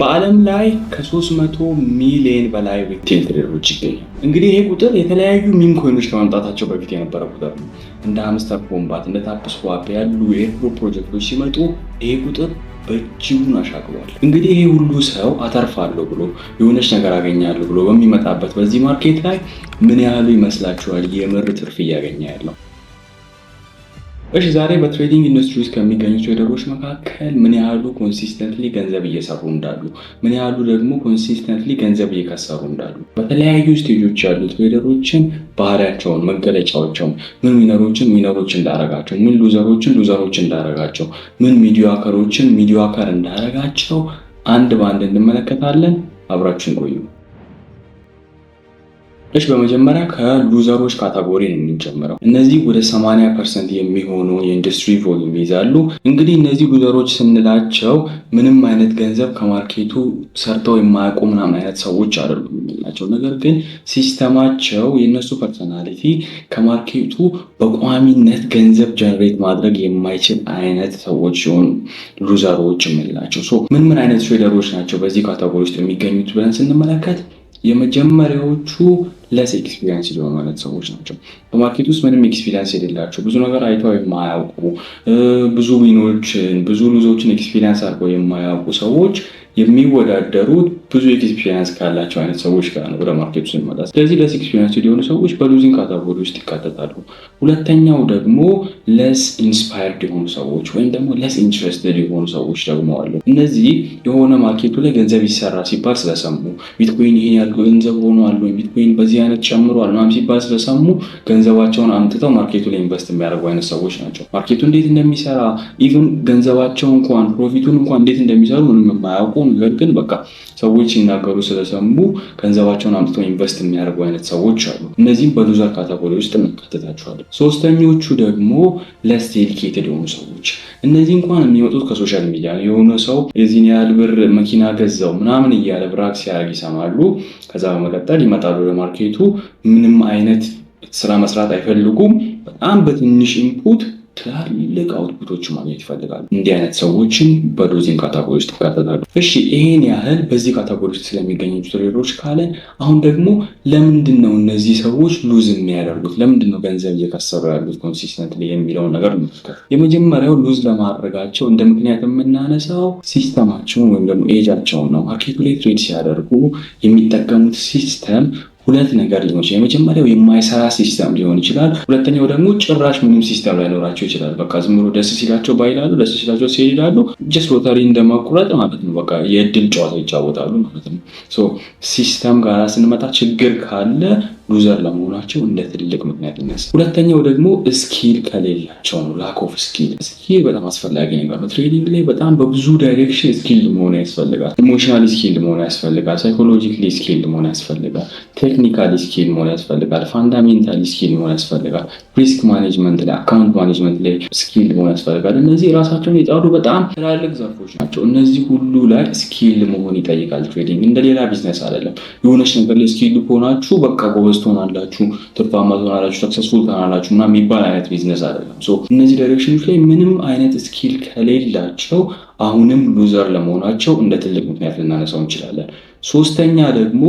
በዓለም ላይ ከ300 ሚሊዮን በላይ ሪቴል ትሬደሮች ይገኛሉ። እንግዲህ ይሄ ቁጥር የተለያዩ ሚም ኮይኖች ከማምጣታቸው በፊት የነበረ ቁጥር ነው። እንደ ሃምስተር ኮምባት፣ እንደ ታፕስዋፕ ያሉ የኤርድሮፕ ፕሮጀክቶች ሲመጡ ይሄ ቁጥር በእጅጉን አሻቅቧል። እንግዲህ ይሄ ሁሉ ሰው አተርፋለሁ ብሎ የሆነች ነገር አገኛለሁ ብሎ በሚመጣበት በዚህ ማርኬት ላይ ምን ያህሉ ይመስላችኋል የምር ትርፍ እያገኘ ያለው? እሺ ዛሬ በትሬዲንግ ኢንዱስትሪ ውስጥ ከሚገኙ ትሬደሮች መካከል ምን ያህሉ ኮንሲስተንትሊ ገንዘብ እየሰሩ እንዳሉ፣ ምን ያህሉ ደግሞ ኮንሲስተንትሊ ገንዘብ እየከሰሩ እንዳሉ፣ በተለያዩ ስቴጆች ያሉ ትሬደሮችን ባህሪያቸውን፣ መገለጫዎቻቸውን፣ ምን ሚነሮች እንዳረጋቸው፣ ምን ሉዘሮች እንዳረጋቸው፣ ምን ሚዲያከር እንዳረጋቸው አንድ በአንድ እንመለከታለን። አብራችን ቆዩ። እሺ በመጀመሪያ ከሉዘሮች ካታጎሪ ነው የምንጀምረው። እነዚህ ወደ 80% የሚሆኑ የኢንዱስትሪ ቮሉም ይዛሉ። እንግዲህ እነዚህ ሉዘሮች ስንላቸው ምንም አይነት ገንዘብ ከማርኬቱ ሰርተው የማያውቁ ምናምን አይነት ሰዎች አይደሉም የምንላቸው። ነገር ግን ሲስተማቸው የእነሱ ፐርሰናሊቲ ከማርኬቱ በቋሚነት ገንዘብ ጀነሬት ማድረግ የማይችል አይነት ሰዎች ሲሆኑ ሉዘሮች የምንላቸው። ምን አይነት ትሬደሮች ናቸው በዚህ ካታጎሪ ውስጥ የሚገኙት ብለን ስንመለከት የመጀመሪያዎቹ ለስ ኤክስፒሪየንስ ሊሆኑ አይነት ሰዎች ናቸው። በማርኬት ውስጥ ምንም ኤክስፒሪየንስ የሌላቸው፣ ብዙ ነገር አይተው የማያውቁ፣ ብዙ ዊኖችን ብዙ ሉዞችን ኤክስፒሪየንስ አድርገው የማያውቁ ሰዎች የሚወዳደሩት ብዙ ኤክስፒሪየንስ ካላቸው አይነት ሰዎች ጋር ነው ወደ ማርኬቱ ስንመጣ። ስለዚህ ለስ ኤክስፒሪየንስ የሆኑ ሰዎች በሉዚንግ ካታጎሪ ውስጥ ይካተታሉ። ሁለተኛው ደግሞ ለስ ኢንስፓየርድ የሆኑ ሰዎች ወይም ደግሞ ለስ ኢንትረስትድ የሆኑ ሰዎች ደግሞ አሉ። እነዚህ የሆነ ማርኬቱ ላይ ገንዘብ ይሰራ ሲባል ስለሰሙ፣ ቢትኮይን ይሄን ያህል ገንዘብ ሆኗል ወይም ቢትኮይን በዚህ አይነት ጨምሯል ምናምን ሲባል ስለሰሙ ገንዘባቸውን አምጥተው ማርኬቱ ላይ ኢንቨስት የሚያደርጉ አይነት ሰዎች ናቸው። ማርኬቱ እንዴት እንደሚሰራ ኢቭን ገንዘባቸው እንኳን ፕሮፊቱን እንኳን እንዴት እንደሚሰሩ ምንም የማያውቁ፣ ነገር ግን በቃ ሰዎች ሲናገሩ ስለሰሙ ገንዘባቸውን አምጥተው ኢንቨስት የሚያደርጉ አይነት ሰዎች አሉ። እነዚህም በሉዘር ካታጎሪ ውስጥ እንከተታቸዋለን። ሶስተኞቹ ደግሞ ለስ ዴዲኬትድ የሆኑ ሰዎች። እነዚህ እንኳን የሚመጡት ከሶሻል ሚዲያ ነው። የሆነ ሰው የዚህን ያህል ብር መኪና ገዛው ምናምን እያለ ብራክ ሲያደርግ ይሰማሉ። ከዛ በመቀጠል ይመጣሉ ወደ ማርኬቱ። ምንም አይነት ስራ መስራት አይፈልጉም። በጣም በትንሽ ኢንፑት ትላልቅ አውትፑቶች ማግኘት ይፈልጋሉ። እንዲህ አይነት ሰዎችን በሉዚንግ ካታጎሪ ውስጥ ይካተታሉ። እሺ ይሄን ያህል በዚህ ካታጎሪ ውስጥ ስለሚገኙ ትሬደሮች ካለን፣ አሁን ደግሞ ለምንድን ነው እነዚህ ሰዎች ሉዝ የሚያደርጉት? ለምንድን ነው ገንዘብ እየከሰሩ ያሉት ኮንሲስተንትሊ የሚለውን ነገር እንመልከት። የመጀመሪያው ሉዝ ለማድረጋቸው እንደ ምክንያት የምናነሳው ሲስተማቸውን ወይም ደግሞ ኤጃቸውን ነው። ማርኬቱ ላይ ትሬድ ሲያደርጉ የሚጠቀሙት ሲስተም ሁለት ነገር ሊሆን ይችላል። የመጀመሪያው የማይሰራ ሲስተም ሊሆን ይችላል። ሁለተኛው ደግሞ ጭራሽ ምንም ሲስተም ላይኖራቸው ይችላል። በቃ ዝም ብሎ ደስ ሲላቸው ባይላሉ፣ ደስ ሲላቸው ሲሄዳሉ። ጀስት ሎተሪ እንደማቁረጥ ማለት ነው። በቃ የእድል ጨዋታ ይጫወታሉ ማለት ነው። ሲስተም ጋር ስንመጣ ችግር ካለ ሉዘር ለመሆናቸው እንደ ትልቅ ምክንያት ይነሳል። ሁለተኛው ደግሞ ስኪል ከሌላቸው ነው። ላክ ኦፍ ስኪል በጣም አስፈላጊ ነገር ነው። ትሬዲንግ ላይ በጣም በብዙ ዳይሬክሽን ስኪል መሆን ያስፈልጋል። ኢሞሽናሊ ስኪል መሆን ያስፈልጋል። ሳይኮሎጂካሊ ስኪል መሆን ያስፈልጋል። ቴክኒካሊ ስኪል መሆን ያስፈልጋል። ፋንዳሜንታሊ ስኪል መሆን ያስፈልጋል። ሪስክ ማኔጅመንት ላይ፣ አካውንት ማኔጅመንት ላይ ስኪል መሆን ያስፈልጋል። እነዚህ ራሳቸውን የጣሉ በጣም ትላልቅ ዘርፎች ናቸው። እነዚህ ሁሉ ላይ ስኪል መሆን ይጠይቃል። ትሬዲንግ እንደሌላ ቢዝነስ አይደለም። የሆነች ነገር ላይ ስኪል ከሆናችሁ በቃ ጎበዝ ትሆናላችሁ፣ ትርፋማ ትሆናላችሁ፣ ሰክሰስፉል ትሆናላችሁ እና የሚባል አይነት ቢዝነስ አይደለም። እነዚህ ዳይሬክሽኖች ላይ ምንም አይነት ስኪል ከሌላቸው አሁንም ሉዘር ለመሆናቸው እንደ ትልቅ ምክንያት ልናነሳው እንችላለን። ሶስተኛ ደግሞ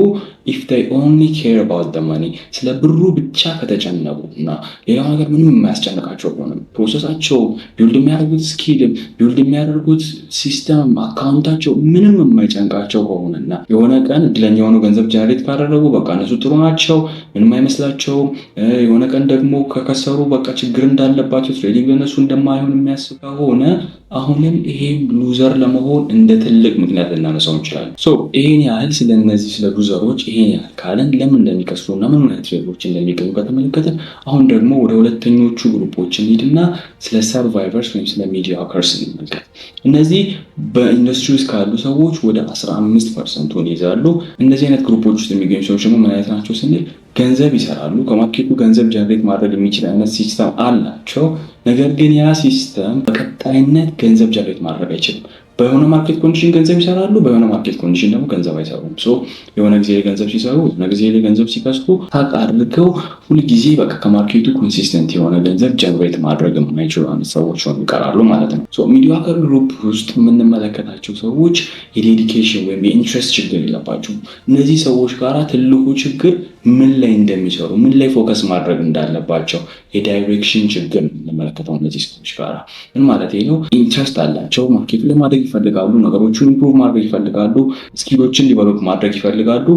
if they only care about the money፣ ስለ ብሩ ብቻ ከተጨነቁ እና ሌላው ነገር ምንም የማያስጨንቃቸው ከሆነ ፕሮሰሳቸው፣ ቢልድ የሚያደርጉት ስኪል፣ ቢልድ የሚያደርጉት ሲስተም፣ አካውንታቸው ምንም የማይጨንቃቸው ከሆነና የሆነ ቀን እድለኛ ሆነው ገንዘብ ጀነሬት ካደረጉ በቃ እነሱ ጥሩ ናቸው፣ ምንም አይመስላቸውም። የሆነ ቀን ደግሞ ከከሰሩ በቃ ችግር እንዳለባቸው፣ ትሬዲንግ ለነሱ እንደማይሆን የሚያስብ ከሆነ አሁንም ይሄም ሉዘር ለመሆን እንደ ትልቅ ምክንያት ልናነሳው እንችላለን። ይሄን ያህል ስለነዚህ ስለ ሉዘሮች ይሄን ያህል ካለን ለምን እንደሚከስሩ እና ምን አይነት ትሬዶች እንደሚገኙ ከተመለከተ፣ አሁን ደግሞ ወደ ሁለተኞቹ ግሩፖች እንሂድና ስለ ሰርቫይቨርስ ወይም ስለ ሚዲያከርስ እንመልከት። እነዚህ በኢንዱስትሪ ውስጥ ካሉ ሰዎች ወደ 15% ይይዛሉ። እነዚህ አይነት ግሩፖች ውስጥ የሚገኙ ሰዎች ደግሞ ምን አይነት ናቸው ስንል ገንዘብ ይሰራሉ። ከማርኬቱ ገንዘብ ጀነሬት ማድረግ የሚችል አይነት ሲስተም አላቸው። ነገር ግን ያ ሲስተም በቀጣይነት ገንዘብ ጀነሬት ማድረግ አይችልም። በሆነ ማርኬት ኮንዲሽን ገንዘብ ይሰራሉ፣ በሆነ ማርኬት ኮንዲሽን ደግሞ ገንዘብ አይሰሩም። የሆነ ጊዜ ላይ ገንዘብ ሲሰሩ፣ የሆነ ጊዜ ላይ ገንዘብ ሲከስሩ ታቅ አድርገው ሁልጊዜ በቃ ከማርኬቱ ኮንሲስተንት የሆነ ገንዘብ ጀነሬት ማድረግ የማይችሉ አይነት ሰዎች ይቀራሉ ማለት ነው። ሚዲዮከር ግሩፕ ውስጥ የምንመለከታቸው ሰዎች የዴዲኬሽን ወይም የኢንትረስት ችግር የለባቸውም። እነዚህ ሰዎች ጋራ ትልቁ ችግር ምን ላይ እንደሚሰሩ ምን ላይ ፎከስ ማድረግ እንዳለባቸው የዳይሬክሽን ችግር የምንመለከተው እነዚህ ሰዎች ጋር ምን ማለት ነው? ኢንትረስት አላቸው፣ ማርኬት ላይ ማድረግ ይፈልጋሉ፣ ነገሮችን ኢምፕሩቭ ማድረግ ይፈልጋሉ፣ ስኪሎችን ዲቨሎፕ ማድረግ ይፈልጋሉ።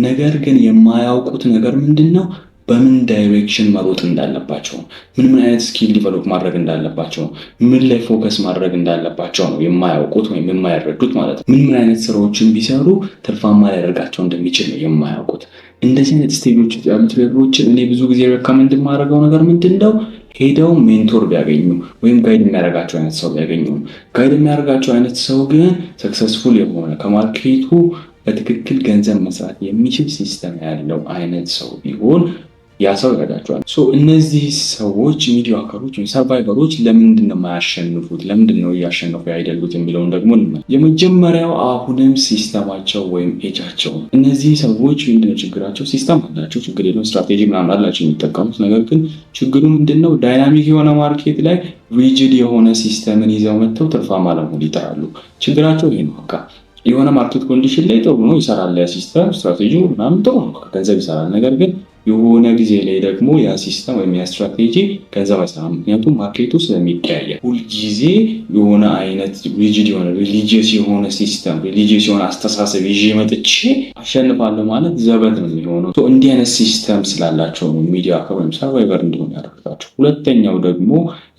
ነገር ግን የማያውቁት ነገር ምንድነው? በምን ዳይሬክሽን መሮጥ እንዳለባቸው፣ ምን አይነት ስኪል ዲቨሎፕ ማድረግ እንዳለባቸው፣ ምን ላይ ፎከስ ማድረግ እንዳለባቸው ነው የማያውቁት ወይም የማይረዱት ማለት ነው። ምን አይነት ስራዎችን ቢሰሩ ትርፋማ ሊያደርጋቸው እንደሚችል ነው የማያውቁት። እንደዚህ አይነት ስቴጆች ያሉ ትሬደሮችን እኔ ብዙ ጊዜ ሬኮመንድ የማደርገው ነገር ምንድነው? ሄደው ሜንቶር ቢያገኙ ወይም ጋይድ የሚያደርጋቸው አይነት ሰው ቢያገኙ። ጋይድ የሚያደርጋቸው አይነት ሰው ግን ሰክሰስፉል የሆነ ከማርኬቱ በትክክል ገንዘብ መስራት የሚችል ሲስተም ያለው አይነት ሰው ቢሆን ያ ሰው ይረዳቸዋል። እነዚህ ሰዎች ሚዲዮከሮች ወይም ሰርቫይቨሮች ለምንድን ነው የማያሸንፉት? ለምንድን ነው እያሸነፉ አይደሉት የሚለውን ደግሞ የመጀመሪያው አሁንም ሲስተማቸው ወይም ኤጃቸው። እነዚህ ሰዎች ምንድነው ችግራቸው? ሲስተም አላቸው፣ ችግር የለውም፣ ስትራቴጂ ምናምን አላቸው የሚጠቀሙት። ነገር ግን ችግሩ ምንድነው? ዳይናሚክ የሆነ ማርኬት ላይ ሪጅድ የሆነ ሲስተምን ይዘው መጥተው ትርፋማ ለመሆን ይጠራሉ። ችግራቸው ይሄ ነው። በቃ የሆነ ማርኬት ኮንዲሽን ላይ ጥሩ ነው ይሰራል፣ ያ ሲስተም ስትራቴጂ ምናምን ጥሩ ነው፣ ገንዘብ ይሰራል። ነገር ግን የሆነ ጊዜ ላይ ደግሞ ያ ሲስተም ወይም ያ ስትራቴጂ ገንዘብ አይሰራም። ምክንያቱም ማርኬቱ ስለሚቀያየር። ሁልጊዜ የሆነ አይነት ሪጂድ የሆነ ሪሊጂየስ የሆነ ሲስተም ሪሊጂየስ የሆነ አስተሳሰብ ይዤ መጥቼ አሸንፋለሁ ማለት ዘበት ነው የሚሆነው። እንዲህ አይነት ሲስተም ስላላቸው ነው ሚዲዮከር ወይም ሰርቫይቨር እንዲሆን ያደርጋቸው። ሁለተኛው ደግሞ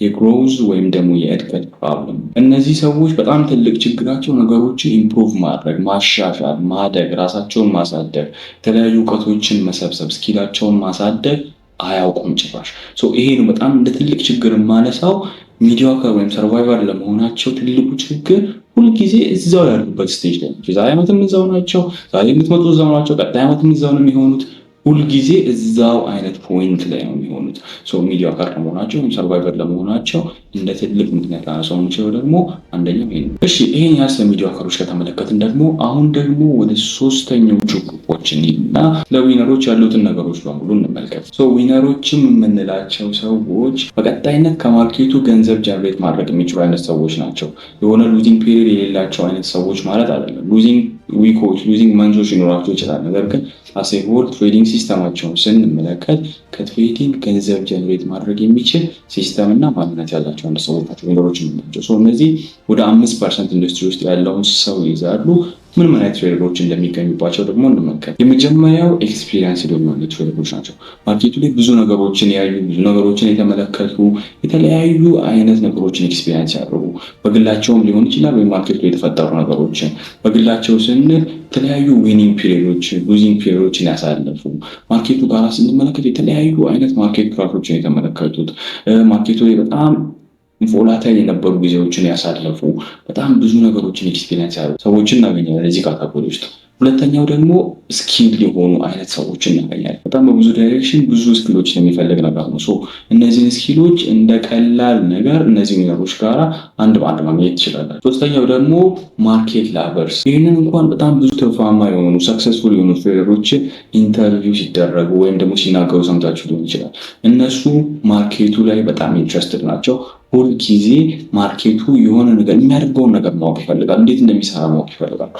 የግሮዝ ወይም ደግሞ የእድገት ፕሮብለም። እነዚህ ሰዎች በጣም ትልቅ ችግራቸው ነገሮችን ኢምፕሩቭ ማድረግ፣ ማሻሻል፣ ማደግ፣ ራሳቸውን ማሳደግ፣ የተለያዩ እውቀቶችን መሰብሰብ፣ ስኪላቸውን ማሳደግ አያውቁም ጭራሽ። ይሄ ነው በጣም እንደ ትልቅ ችግር የማነሳው። ሚዲዮከር ወይም ሰርቫይቨር ለመሆናቸው ትልቁ ችግር ሁልጊዜ እዛው ያሉበት ስቴጅ ላይ ናቸው። ዛሬ ዓመትም እዛው ናቸው፣ ዛሬ የምትመጡ እዛው ናቸው፣ ቀጣይ ዓመትም እዛው ነው የሚሆኑት። ሁልጊዜ እዛው አይነት ፖይንት ላይ ነው የሚሆኑት። ሚዲዮከር ለመሆናቸው ወይም ሰርቫይቨር ለመሆናቸው እንደ ትልቅ ምክንያት ላነሳው የምችለው ደግሞ አንደኛው ይሄ ነው። እሺ ይሄን ያህል ስለ ሚዲዮከሮች ከተመለከትን ደግሞ አሁን ደግሞ ወደ ሶስተኞቹ ግሩፖች እንሂድና ለዊነሮች ያሉትን ነገሮች በሙሉ እንመልከት። ዊነሮችም የምንላቸው ሰዎች በቀጣይነት ከማርኬቱ ገንዘብ ጀነሬት ማድረግ የሚችሉ አይነት ሰዎች ናቸው። የሆነ ሉዚንግ ፔሪድ የሌላቸው አይነት ሰዎች ማለት አይደለም። ሉዚንግ ዊኮች ሉዚንግ መንዞች ሊኖራቸው ይችላል። ነገር ግን አሴሆል ትሬዲንግ ሲስተማቸውን ስንመለከት ከትሬዲንግ ገንዘብ ጀነሬት ማድረግ የሚችል ሲስተም እና ማንነት ያላቸው አንድ ሰዎች ናቸው ዊነሮች የምንላቸው። እነዚህ ወደ 5% ኢንዱስትሪ ውስጥ ያለውን ሰው ይይዛሉ። ምን አይነት ትሬደሮች እንደሚገኙባቸው ደግሞ እንመልከት። የመጀመሪያው ኤክስፒሪየንስ የሆኑ ትሬደሮች ናቸው። ማርኬቱ ላይ ብዙ ነገሮችን ያዩ፣ ብዙ ነገሮችን የተመለከቱ፣ የተለያዩ አይነት ነገሮችን ኤክስፒሪየንስ ያደርጉ፣ በግላቸውም ሊሆን ይችላል ወይም ማርኬቱ ላይ የተፈጠሩ ነገሮችን በግላቸው ስንል የተለያዩ ዊኒንግ ፒሪዮዶችን፣ ሉዚንግ ፒሪዮዶችን ያሳለፉ፣ ማርኬቱ ጋር ስንመለከት የተለያዩ አይነት ማርኬት ክራሾችን የተመለከቱት፣ ማርኬቱ ላይ በጣም ቮላታይል የነበሩ ጊዜዎችን ያሳለፉ፣ በጣም ብዙ ነገሮችን ኤክስፒሪየንስ ያሉ ሰዎችን እናገኛለን እዚህ ካታጎሪ ውስጥ። ሁለተኛው ደግሞ ስኪል የሆኑ አይነት ሰዎችን እናገኛለን። በጣም በብዙ ዳይሬክሽን ብዙ ስኪሎችን የሚፈልግ ነገር ነው። እነዚህን ስኪሎች እንደ ቀላል ነገር እነዚህ ዊነሮች ጋራ አንድ በአንድ ማግኘት ትችላላችሁ። ሶስተኛው ደግሞ ማርኬት ላቨርስ። ይህንን እንኳን በጣም ብዙ ትርፋማ የሆኑ ሰክሰስፉል የሆኑ ትሬደሮችን ኢንተርቪው ሲደረጉ ወይም ደግሞ ሲናገሩ ሰምታችሁ ሊሆን ይችላል። እነሱ ማርኬቱ ላይ በጣም ኢንትረስትድ ናቸው። ሁል ጊዜ ማርኬቱ የሆነ ነገር የሚያደርገውን ነገር ማወቅ ይፈልጋል። እንዴት እንደሚሰራ ማወቅ ይፈልጋል።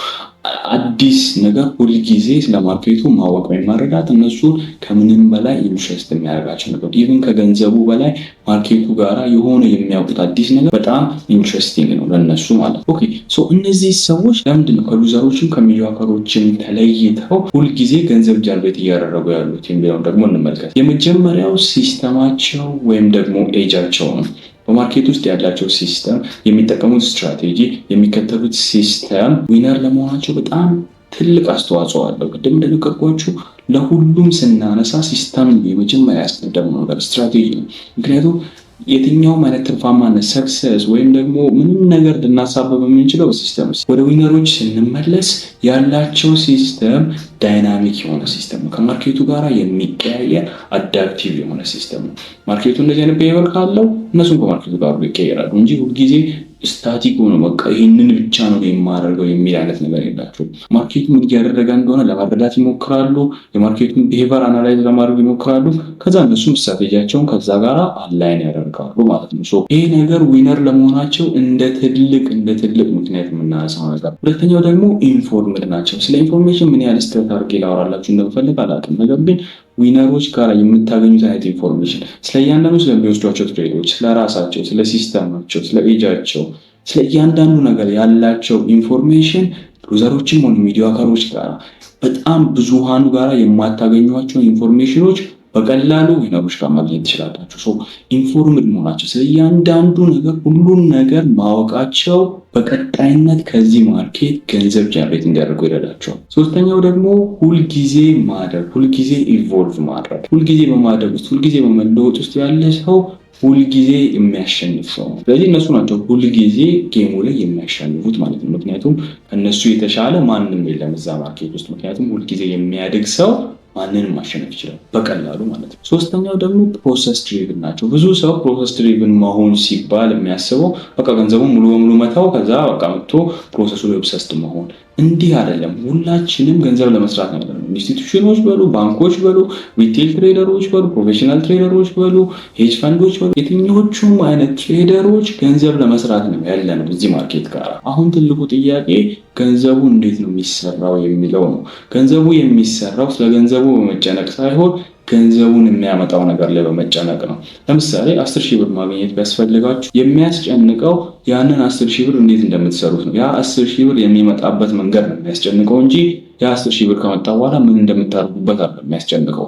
አዲስ ነገር ሁል ጊዜ ስለ ማርኬቱ ማወቅ ወይም መረዳት እነሱ ከምንም በላይ ኢንትረስት የሚያደርጋቸው ነገር፣ ኢቭን ከገንዘቡ በላይ ማርኬቱ ጋራ የሆነ የሚያውቁት አዲስ ነገር በጣም ኢንትረስቲንግ ነው ለነሱ ማለት ነው። እነዚህ ሰዎች ለምንድን ነው ከሉዘሮችም ከሚዲዮከሮችም ተለይተው ሁልጊዜ ገንዘብ ጀነሬት እያደረጉ ያሉት የሚለውን ደግሞ እንመልከት። የመጀመሪያው ሲስተማቸው ወይም ደግሞ ኤጃቸው ነው። በማርኬት ውስጥ ያላቸው ሲስተም፣ የሚጠቀሙት ስትራቴጂ፣ የሚከተሉት ሲስተም ዊነር ለመሆናቸው በጣም ትልቅ አስተዋጽኦ አለው። ቅድም እንደነገርኳችሁ ለሁሉም ስናነሳ ሲስተም የመጀመሪያ ያስቀደመው ነገር ስትራቴጂ ነው። ምክንያቱም የትኛውም አይነት ትርፋማነት ሰክሰስ ወይም ደግሞ ምንም ነገር ልናሳበብ የምንችለው በሲስተም። ወደ ዊነሮች ስንመለስ ያላቸው ሲስተም ዳይናሚክ የሆነ ሲስተም ነው። ከማርኬቱ ጋር የሚቀያየር አዳፕቲቭ የሆነ ሲስተም ነው። ማርኬቱ እንደዚህ አይነት ቢሄቨር ካለው እነሱም ከማርኬቱ ጋር ይቀየራሉ እንጂ ሁልጊዜ ስታቲክ ሆኖ በቃ ይህንን ብቻ ነው የማደርገው የሚል አይነት ነገር የላቸውም። ማርኬቱ ምን እያደረገ እንደሆነ ለመረዳት ይሞክራሉ። የማርኬቱን ቢሄቨር አናላይዝ ለማድረግ ይሞክራሉ። ከዛ እነሱም ስትራቴጂያቸውን ከዛ ጋር አላይን ያደርጋሉ ማለት ነው። ይሄ ነገር ዊነር ለመሆናቸው እንደ ትልቅ ምክንያት የምናነሳው ነገር። ሁለተኛው ደግሞ ኢንፎርምድ ናቸው። ስለ ኢንፎርሜሽን ምን ያህል ስትሬት አድርጌ ላወራላችሁ እንደምፈልግ አላውቅም። ነገር ግን ዊነሮች ጋር የምታገኙት አይነት ኢንፎርሜሽን ስለ እያንዳንዱ ስለሚወስዷቸው ትሬዶች፣ ስለ ራሳቸው፣ ስለ ሲስተማቸው፣ ስለ ኤጃቸው፣ ስለ እያንዳንዱ ነገር ያላቸው ኢንፎርሜሽን ሉዘሮችም ሆኑ ሚዲያከሮች ጋር በጣም ብዙሃኑ ጋር የማታገኟቸው ኢንፎርሜሽኖች በቀላሉ ዊነሮች ጋር ማግኘት ትችላላችሁ። ኢንፎርምድ መሆናቸው ስለ እያንዳንዱ ነገር ሁሉን ነገር ማወቃቸው በቀጣይነት ከዚህ ማርኬት ገንዘብ ጀነሬት እንዲያደርጉ ይረዳቸዋል። ሶስተኛው ደግሞ ሁልጊዜ ማደግ፣ ሁልጊዜ ኢቮልቭ ማድረግ፣ ሁልጊዜ በማደግ ውስጥ ሁልጊዜ በመለወጥ ውስጥ ያለ ሰው ሁልጊዜ የሚያሸንፍ ሰው ነው። ስለዚህ እነሱ ናቸው ሁልጊዜ ጌሙ ላይ የሚያሸንፉት ማለት ነው። ምክንያቱም ከእነሱ የተሻለ ማንም የለም እዛ ማርኬት ውስጥ። ምክንያቱም ሁልጊዜ የሚያድግ ሰው ማንንም ማሸነፍ ይችላል በቀላሉ ማለት ነው። ሶስተኛው ደግሞ ፕሮሰስ ድሪቭን ናቸው። ብዙ ሰው ፕሮሰስ ድሪቭን መሆን ሲባል የሚያስበው በቃ ገንዘቡን ሙሉ በሙሉ መታው ከዛ በቃ መጥቶ ፕሮሰሱ ላይ ኦብሰስድ መሆን። እንዲህ አይደለም። ሁላችንም ገንዘብ ለመስራት ነው ያለነው። ኢንስቲትዩሽኖች በሉ፣ ባንኮች በሉ፣ ሪቴል ትሬደሮች በሉ፣ ፕሮፌሽናል ትሬደሮች በሉ፣ ሄጅ ፈንዶች በሉ፣ የትኞቹም አይነት ትሬደሮች ገንዘብ ለመስራት ነው ያለነው እዚህ ማርኬት ጋር። አሁን ትልቁ ጥያቄ ገንዘቡ እንዴት ነው የሚሰራው የሚለው ነው። ገንዘቡ የሚሰራው ስለ ገንዘቡ በመጨነቅ ሳይሆን ገንዘቡን የሚያመጣው ነገር ላይ በመጨነቅ ነው። ለምሳሌ 10,000 ብር ማግኘት ቢያስፈልጋችሁ የሚያስጨንቀው ያንን 10,000 ብር እንዴት እንደምትሰሩት ነው። ያ 10,000 ብር የሚመጣበት መንገድ ነው የሚያስጨንቀው እንጂ ያ 10,000 ብር ከመጣ በኋላ ምን እንደምታደርጉበት አይደለም የሚያስጨንቀው።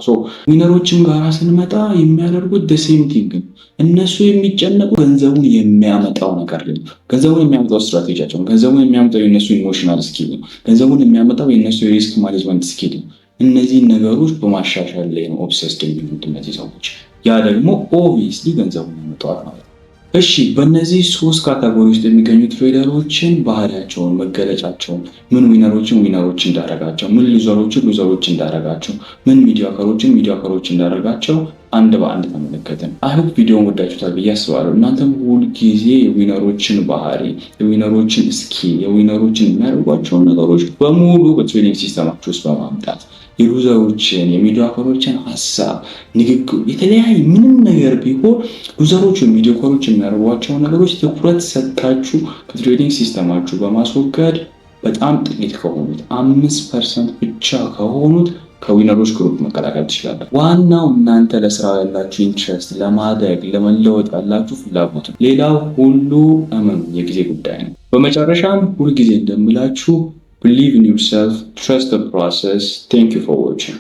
ዊነሮችም ጋር ስንመጣ የሚያደርጉት ሴም ቲንግ ነው። እነሱ የሚጨነቁ ገንዘቡን የሚያመጣው ነገር ላይ ነው። ገንዘቡን የሚያመጣው ስትራቴጂያቸው ነው። ገንዘቡን የሚያመጣው የእነሱ ኢሞሽናል ስኪል ነው። ገንዘቡን የሚያመጣው የእነሱ የሪስክ ማኔጅመንት ስኪል ነው። እነዚህን ነገሮች በማሻሻል ላይ ነው ኦብሰስድ የሚሆኑት እነዚህ ሰዎች። ያ ደግሞ ኦብቪየስሊ ገንዘቡን ያመጣዋል ማለት ነው። እሺ፣ በእነዚህ 3 ካታጎሪ ውስጥ የሚገኙ ትሬደሮችን ባህሪያቸውን፣ መገለጫቸውን፣ ምን ዊነሮች እንዳደረጋቸው፣ ምን ሉዘሮች እንዳደረጋቸው፣ ምን ሚዲያከሮች እንዳደረጋቸው አንድ በአንድ ተመለከትን። አይሆፕ ቪዲዮውን ወዳችሁታል ብዬ አስባለሁ። እናንተም ሁልጊዜ የዊነሮችን ባህሪ፣ የዊነሮችን ስኪል፣ የዊነሮችን የሚያደርጓቸውን ነገሮች በሙሉ በትሬዲንግ ሲስተማችሁ ውስጥ በማምጣት የሉዘሮችን የሚዲያከሮችን ሀሳብ፣ ንግግር፣ የተለያየ ምንም ነገር ቢሆን ሉዘሮች ሚዲያከሮች የሚያደርጓቸውን ነገሮች ትኩረት ሰጥታችሁ ከትሬዲንግ ሲስተማችሁ በማስወገድ በጣም ጥቂት ከሆኑት 5% ብቻ ከሆኑት ከዊነሮች ግሩፕ መቀላቀል ትችላላችሁ። ዋናው እናንተ ለስራ ያላችሁ ኢንትረስት፣ ለማደግ ለመለወጥ ያላችሁ ፍላጎት ነው። ሌላው ሁሉ የጊዜ ጉዳይ ነው። በመጨረሻም ሁልጊዜ እንደምላችሁ believe in yourself, trust the process. Thank you for watching.